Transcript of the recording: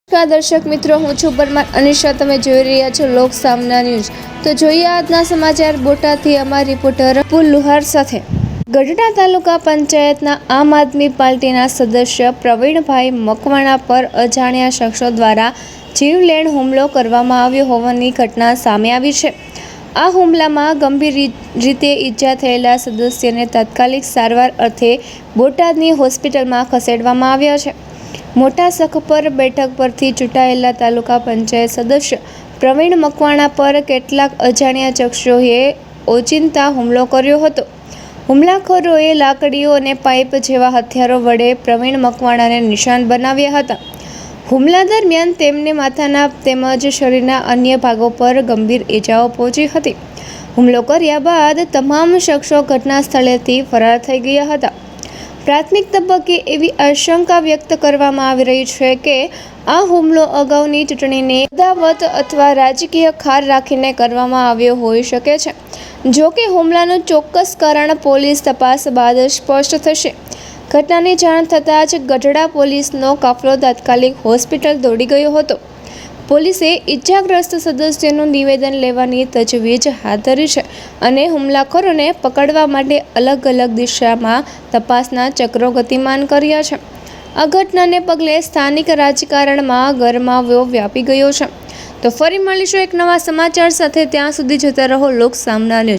નમસ્કાર દર્શક મિત્રો, હું છું પરમાર અનિશા. તમે જોઈ રહ્યા છો લોક સામના ન્યૂઝ. તો જોઈએ આજના સમાચાર બોટાદથી અમારા રિપોર્ટર પુલ લુહાર સાથે. ગઢડા તાલુકા પંચાયતના આમ આદમી પાર્ટીના સદસ્ય પ્રવીણભાઈ મકવાણા પર અજાણ્યા શખ્સો દ્વારા જીવલેણ હુમલો કરવામાં આવ્યો હોવાની ઘટના સામે આવી છે. આ હુમલામાં ગંભીર રીતે ઈજા થયેલા સદસ્યને તાત્કાલિક સારવાર અર્થે બોટાદની હોસ્પિટલમાં ખસેડવામાં આવ્યા છે. મોટા સખપર બેઠક પરથી ચૂંટાયેલા તાલુકા પંચાયત સદસ્ય પ્રવીણ મકવાણા પર કેટલાક અજાણ્યા શખ્સોએ ઓચિંતા હુમલો કર્યો હતો. હુમલાખોરોએ લાકડીઓ અને પાઇપ જેવા હથિયારો વડે પ્રવીણ મકવાણાને નિશાન બનાવ્યા હતા. હુમલા દરમિયાન તેમને માથાના તેમજ શરીરના અન્ય ભાગો પર ગંભીર ઈજાઓ પહોંચી હતી. હુમલો કર્યા બાદ તમામ શખ્સો ઘટના સ્થળેથી ફરાર થઈ ગયા હતા. પ્રાથમિક તબક્કે એવી આશંકા વ્યક્ત કરવામાં આવી રહી છે કે આ હુમલો અગાઉની ચૂંટણીને અદાવત અથવા રાજકીય ખાર રાખીને કરવામાં આવ્યો હોઈ શકે છે. જો કે હુમલાનું ચોક્કસ કારણ પોલીસ તપાસ બાદ સ્પષ્ટ થશે. ઘટનાની જાણ થતાં જ ગઢડા પોલીસનો કાફલો તાત્કાલિક હોસ્પિટલ દોડી ગયો હતો. પોલીસે ઈજાગ્રસ્ત સદસ્યનું નિવેદન લેવાની તજવીજ હાથ ધરી છે અને હુમલાખોરોને પકડવા માટે અલગ અલગ દિશામાં તપાસના ચક્રો ગતિમાન કર્યા છે. આ ઘટનાને પગલે સ્થાનિક રાજકારણમાં ગરમાવો વ્યાપી ગયો છે. તો ફરી મળીશું એક નવા સમાચાર સાથે. ત્યાં સુધી જોતા રહો લોક સામના ન્યૂઝ.